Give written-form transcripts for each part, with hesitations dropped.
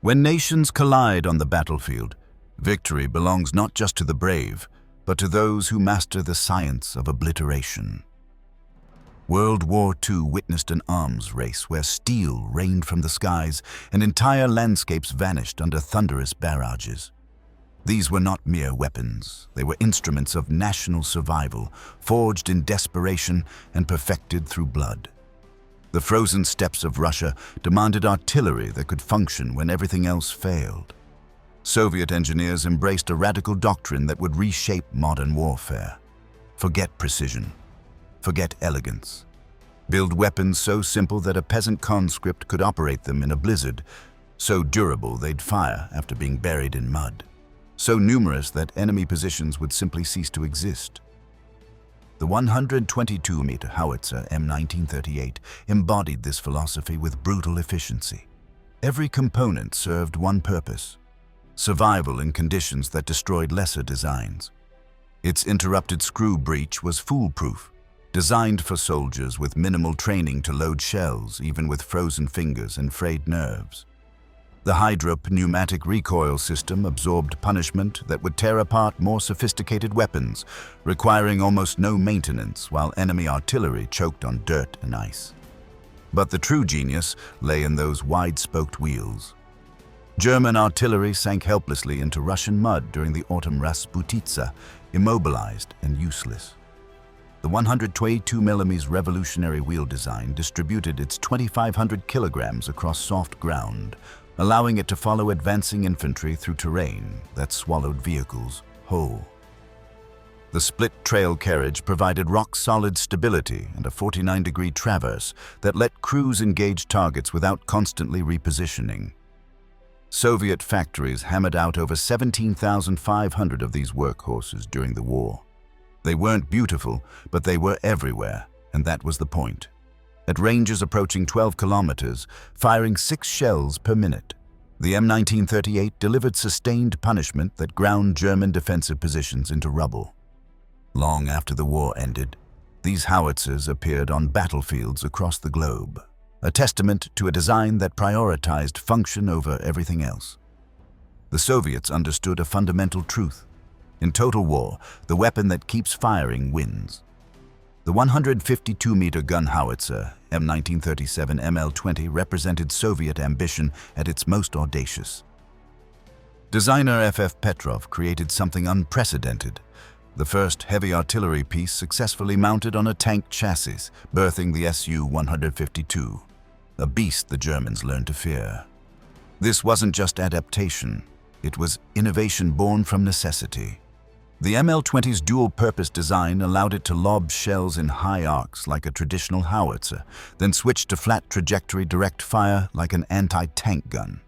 When nations collide on the battlefield, victory belongs not just to the brave, but to those who master the science of obliteration. World War II witnessed an arms race where steel rained from the skies and entire landscapes vanished under thunderous barrages. These were not mere weapons. They were instruments of national survival, forged in desperation and perfected through blood. The frozen steppes of Russia demanded artillery that could function when everything else failed. Soviet engineers embraced a radical doctrine that would reshape modern warfare. Forget precision. Forget elegance. Build weapons so simple that a peasant conscript could operate them in a blizzard, so durable they'd fire after being buried in mud, so numerous that enemy positions would simply cease to exist. The 122-meter howitzer M1938 embodied this philosophy with brutal efficiency. Every component served one purpose: survival in conditions that destroyed lesser designs. Its interrupted screw breech was foolproof, designed for soldiers with minimal training to load shells, even with frozen fingers and frayed nerves. The hydro-pneumatic recoil system absorbed punishment that would tear apart more sophisticated weapons, requiring almost no maintenance while enemy artillery choked on dirt and ice. But the true genius lay in those wide-spoked wheels. German artillery sank helplessly into Russian mud during the autumn Rasputitsa, immobilized and useless. The 122mm revolutionary wheel design distributed its 2,500 kilograms across soft ground, allowing it to follow advancing infantry through terrain that swallowed vehicles whole. The split trail carriage provided rock-solid stability and a 49-degree traverse that let crews engage targets without constantly repositioning. Soviet factories hammered out over 17,500 of these workhorses during the war. They weren't beautiful, but they were everywhere, and that was the point. At ranges approaching 12 kilometers, firing 6 shells per minute, the M1938 delivered sustained punishment that ground German defensive positions into rubble. Long after the war ended, these howitzers appeared on battlefields across the globe, a testament to a design that prioritized function over everything else. The Soviets understood a fundamental truth. In total war, the weapon that keeps firing wins. The 152-meter gun-howitzer M1937 ML-20 represented Soviet ambition at its most audacious. Designer F.F. Petrov created something unprecedented: the first heavy artillery piece successfully mounted on a tank chassis, birthing the Su-152, a beast the Germans learned to fear. This wasn't just adaptation, it was innovation born from necessity. The ML-20's dual-purpose design allowed it to lob shells in high arcs like a traditional howitzer, then switch to flat trajectory direct fire like an anti-tank gun.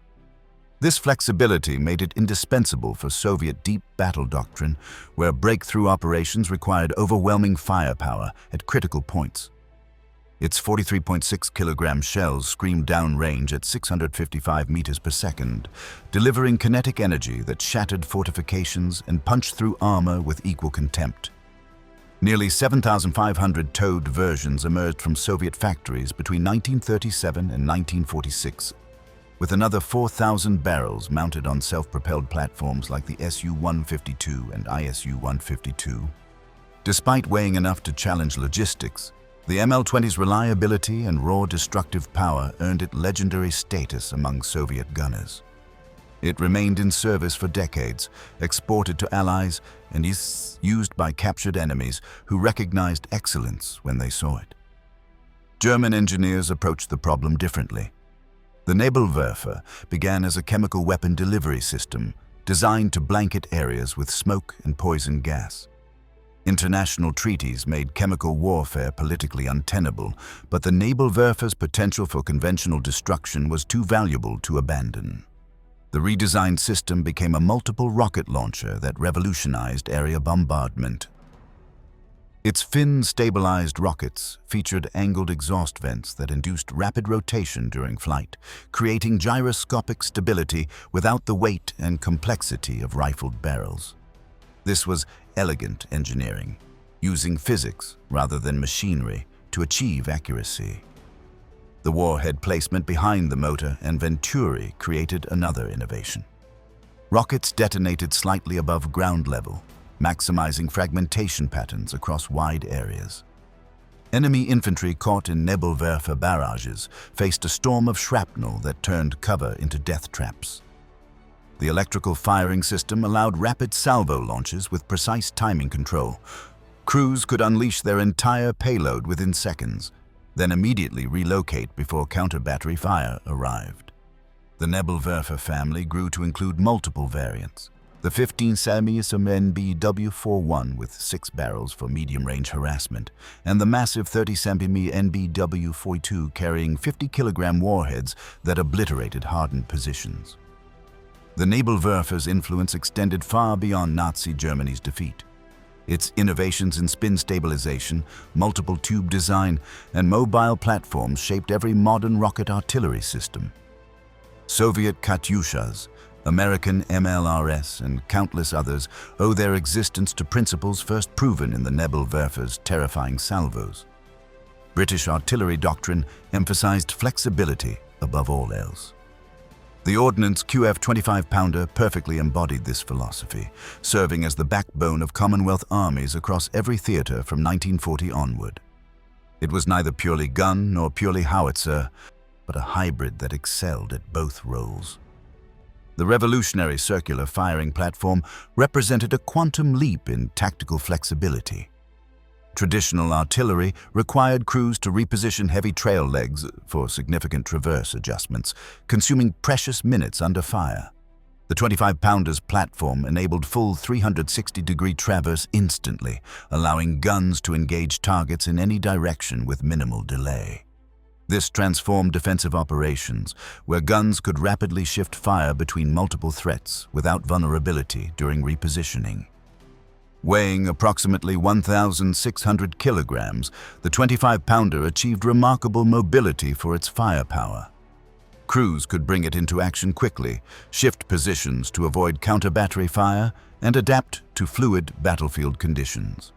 This flexibility made it indispensable for Soviet deep battle doctrine, where breakthrough operations required overwhelming firepower at critical points. Its 43.6 kilogram shells screamed downrange at 655 meters per second, delivering kinetic energy that shattered fortifications and punched through armor with equal contempt. Nearly 7,500 towed versions emerged from Soviet factories between 1937 and 1946, with another 4,000 barrels mounted on self-propelled platforms like the Su-152 and ISU-152. Despite weighing enough to challenge logistics, the ML-20's reliability and raw destructive power earned it legendary status among Soviet gunners. It remained in service for decades, exported to allies, and is used by captured enemies who recognized excellence when they saw it. German engineers approached the problem differently. The Nebelwerfer began as a chemical weapon delivery system designed to blanket areas with smoke and poison gas. International treaties made chemical warfare politically untenable, but the Nebelwerfer's potential for conventional destruction was too valuable to abandon. The redesigned system became a multiple rocket launcher that revolutionized area bombardment. Its fin-stabilized rockets featured angled exhaust vents that induced rapid rotation during flight, creating gyroscopic stability without the weight and complexity of rifled barrels. This was elegant engineering, using physics rather than machinery to achieve accuracy. The warhead placement behind the motor and venturi created another innovation. Rockets detonated slightly above ground level, maximizing fragmentation patterns across wide areas. Enemy infantry caught in Nebelwerfer barrages faced a storm of shrapnel that turned cover into death traps. The electrical firing system allowed rapid salvo launches with precise timing control. Crews could unleash their entire payload within seconds, then immediately relocate before counter-battery fire arrived. The Nebelwerfer family grew to include multiple variants. The 15-cm NBW-41 with 6 barrels for medium-range harassment, and the massive 30-cm NBW-42 carrying 50-kilogram warheads that obliterated hardened positions. The Nebelwerfer's influence extended far beyond Nazi Germany's defeat. Its innovations in spin stabilization, multiple tube design, and mobile platforms shaped every modern rocket artillery system. Soviet Katyushas, American MLRS, and countless others owe their existence to principles first proven in the Nebelwerfer's terrifying salvos. British artillery doctrine emphasized flexibility above all else. The Ordnance QF 25-pounder perfectly embodied this philosophy, serving as the backbone of Commonwealth armies across every theater from 1940 onward. It was neither purely gun nor purely howitzer, but a hybrid that excelled at both roles. The revolutionary circular firing platform represented a quantum leap in tactical flexibility. Traditional artillery required crews to reposition heavy trail legs for significant traverse adjustments, consuming precious minutes under fire. The 25-pounder's platform enabled full 360-degree traverse instantly, allowing guns to engage targets in any direction with minimal delay. This transformed defensive operations, where guns could rapidly shift fire between multiple threats without vulnerability during repositioning. Weighing approximately 1,600 kilograms, the 25-pounder achieved remarkable mobility for its firepower. Crews could bring it into action quickly, shift positions to avoid counter-battery fire, and adapt to fluid battlefield conditions.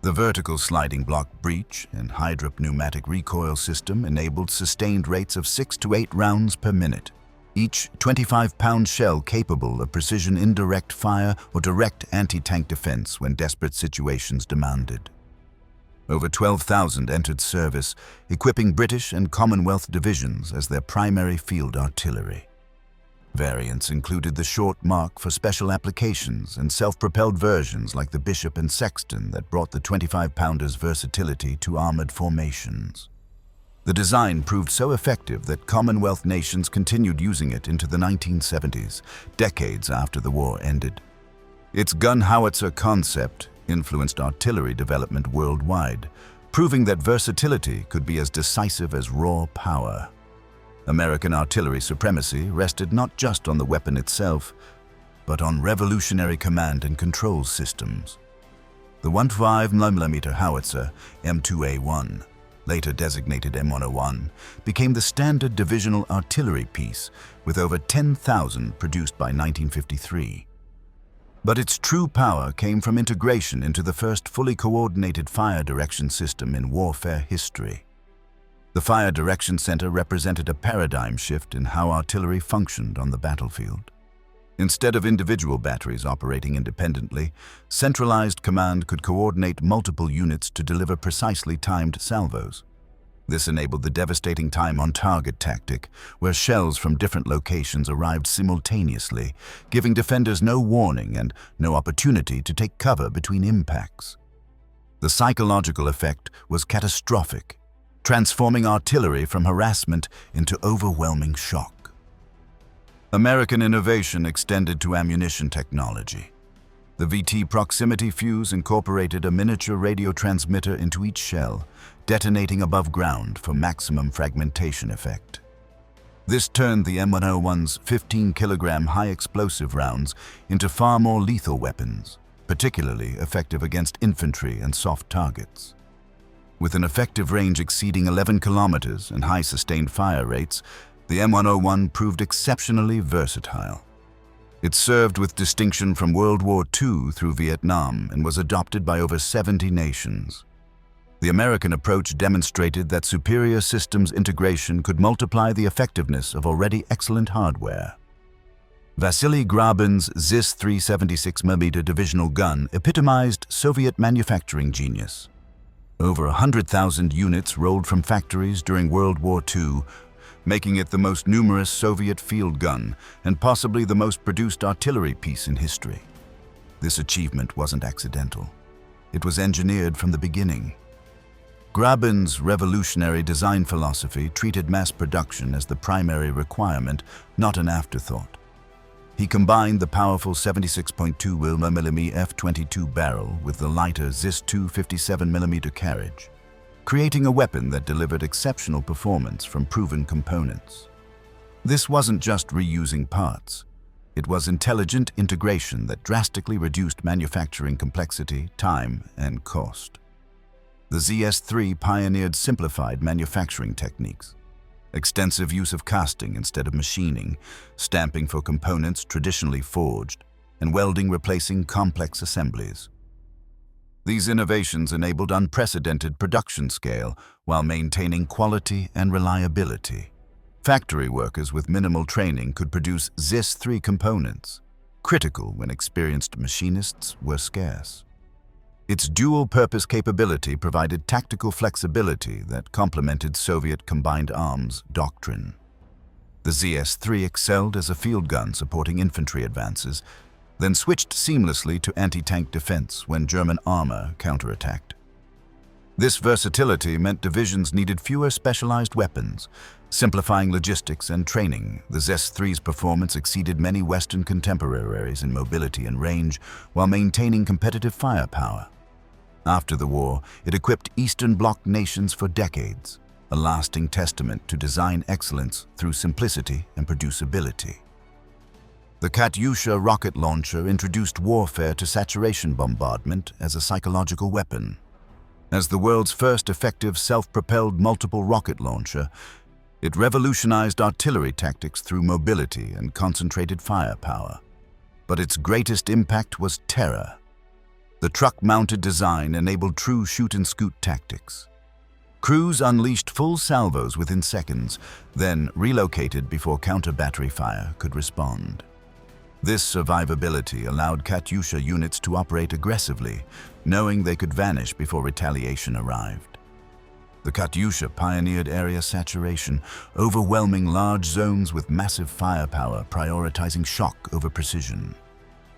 The vertical sliding block breech and hydropneumatic recoil system enabled sustained rates of 6 to 8 rounds per minute. Each 25-pound shell capable of precision indirect fire or direct anti-tank defense when desperate situations demanded. Over 12,000 entered service, equipping British and Commonwealth divisions as their primary field artillery. Variants included the short mark for special applications and self-propelled versions like the Bishop and Sexton that brought the 25-pounder's versatility to armored formations. The design proved so effective that Commonwealth nations continued using it into the 1970s, decades after the war ended. Its gun-howitzer concept influenced artillery development worldwide, proving that versatility could be as decisive as raw power. American artillery supremacy rested not just on the weapon itself, but on revolutionary command and control systems. The 125mm howitzer, M2A1, later designated M101, became the standard divisional artillery piece, with over 10,000 produced by 1953. But its true power came from integration into the first fully coordinated fire direction system in warfare history. The Fire Direction Center represented a paradigm shift in how artillery functioned on the battlefield. Instead of individual batteries operating independently, centralized command could coordinate multiple units to deliver precisely timed salvos. This enabled the devastating time-on-target tactic, where shells from different locations arrived simultaneously, giving defenders no warning and no opportunity to take cover between impacts. The psychological effect was catastrophic, transforming artillery from harassment into overwhelming shock. American innovation extended to ammunition technology. The VT proximity fuse incorporated a miniature radio transmitter into each shell, detonating above ground for maximum fragmentation effect. This turned the M101's 15-kilogram high-explosive rounds into far more lethal weapons, particularly effective against infantry and soft targets. With an effective range exceeding 11 kilometers and high sustained fire rates, the M101 proved exceptionally versatile. It served with distinction from World War II through Vietnam and was adopted by over 70 nations. The American approach demonstrated that superior systems integration could multiply the effectiveness of already excellent hardware. Vasily Grabin's ZIS 376mm divisional gun epitomized Soviet manufacturing genius. Over 100,000 units rolled from factories during World War II, making it the most numerous Soviet field gun and possibly the most produced artillery piece in history. This achievement wasn't accidental. It was engineered from the beginning. Grabin's revolutionary design philosophy treated mass production as the primary requirement, not an afterthought. He combined the powerful 76.2mm F-22 barrel with the lighter ZIS 257mm carriage, creating a weapon that delivered exceptional performance from proven components. This wasn't just reusing parts. It was intelligent integration that drastically reduced manufacturing complexity, time, and cost. The ZS-3 pioneered simplified manufacturing techniques. Extensive use of casting instead of machining, stamping for components traditionally forged, and welding replacing complex assemblies. These innovations enabled unprecedented production scale while maintaining quality and reliability. Factory workers with minimal training could produce ZIS-3 components, critical when experienced machinists were scarce. Its dual-purpose capability provided tactical flexibility that complemented Soviet combined arms doctrine. The ZS-3 excelled as a field gun supporting infantry advances, then switched seamlessly to anti-tank defense when German armor counterattacked. This versatility meant divisions needed fewer specialized weapons, simplifying logistics and training. The ZS-3's performance exceeded many Western contemporaries in mobility and range while maintaining competitive firepower. After the war, it equipped Eastern Bloc nations for decades, a lasting testament to design excellence through simplicity and producibility. The Katyusha rocket launcher introduced warfare to saturation bombardment as a psychological weapon. As the world's first effective self-propelled multiple rocket launcher, it revolutionized artillery tactics through mobility and concentrated firepower. But its greatest impact was terror. The truck-mounted design enabled true shoot-and-scoot tactics. Crews unleashed full salvos within seconds, then relocated before counter-battery fire could respond. This survivability allowed Katyusha units to operate aggressively, knowing they could vanish before retaliation arrived. The Katyusha pioneered area saturation, overwhelming large zones with massive firepower, prioritizing shock over precision.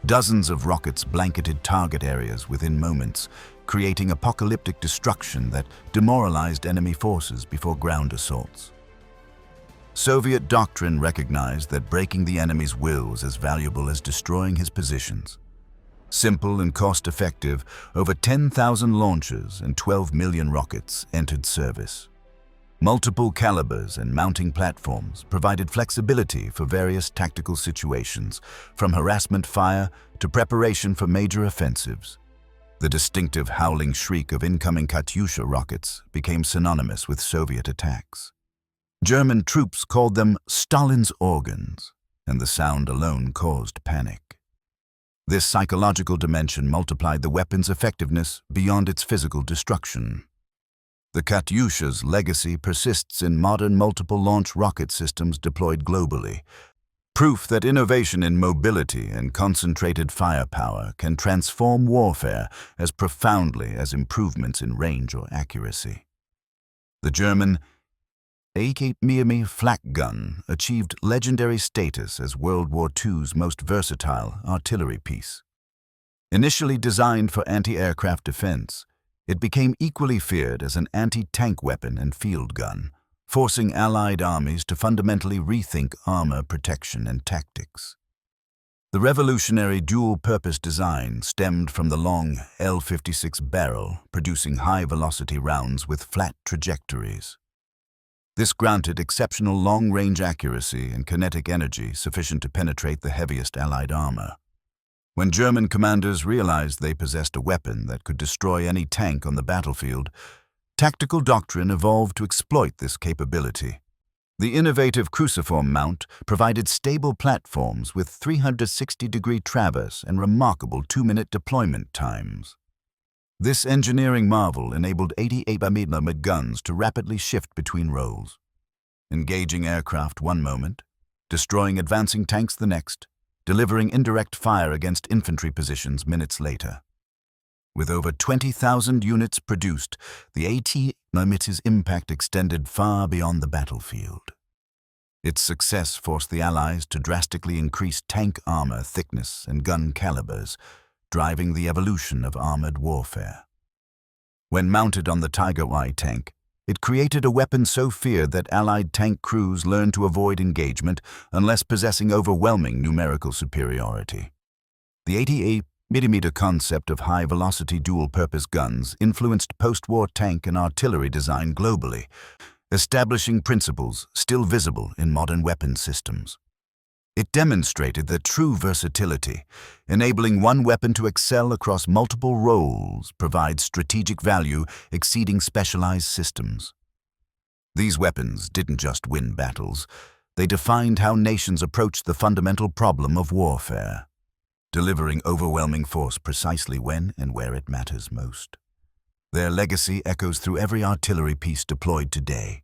Dozens of rockets blanketed target areas within moments, creating apocalyptic destruction that demoralized enemy forces before ground assaults. Soviet doctrine recognized that breaking the enemy's will was as valuable as destroying his positions. Simple and cost-effective, over 10,000 launchers and 12 million rockets entered service. Multiple calibers and mounting platforms provided flexibility for various tactical situations, from harassment fire to preparation for major offensives. The distinctive howling shriek of incoming Katyusha rockets became synonymous with Soviet attacks. German troops called them Stalin's organs, and the sound alone caused panic. This psychological dimension multiplied the weapon's effectiveness beyond its physical destruction. The Katyusha's legacy persists in modern multiple-launch rocket systems deployed globally, proof that innovation in mobility and concentrated firepower can transform warfare as profoundly as improvements in range or accuracy. The German 8mm Flak gun achieved legendary status as World War II's most versatile artillery piece. Initially designed for anti-aircraft defense, it became equally feared as an anti-tank weapon and field gun, forcing Allied armies to fundamentally rethink armor protection and tactics. The revolutionary dual-purpose design stemmed from the long L-56 barrel, producing high-velocity rounds with flat trajectories. This granted exceptional long-range accuracy and kinetic energy sufficient to penetrate the heaviest Allied armor. When German commanders realized they possessed a weapon that could destroy any tank on the battlefield, tactical doctrine evolved to exploit this capability. The innovative cruciform mount provided stable platforms with 360-degree traverse and remarkable 2-minute deployment times. This engineering marvel enabled 88mm guns to rapidly shift between roles, engaging aircraft one moment, destroying advancing tanks the next, delivering indirect fire against infantry positions minutes later. With over 20,000 units produced, the 88mm's impact extended far beyond the battlefield. Its success forced the Allies to drastically increase tank armor thickness and gun calibers, driving the evolution of armored warfare. When mounted on the WWII tank, it created a weapon so feared that Allied tank crews learned to avoid engagement unless possessing overwhelming numerical superiority. The 88mm concept of high-velocity dual-purpose guns influenced post-war tank and artillery design globally, establishing principles still visible in modern weapons systems. It demonstrated the true versatility, enabling one weapon to excel across multiple roles, provides strategic value exceeding specialized systems. These weapons didn't just win battles, they defined how nations approached the fundamental problem of warfare, delivering overwhelming force precisely when and where it matters most. Their legacy echoes through every artillery piece deployed today,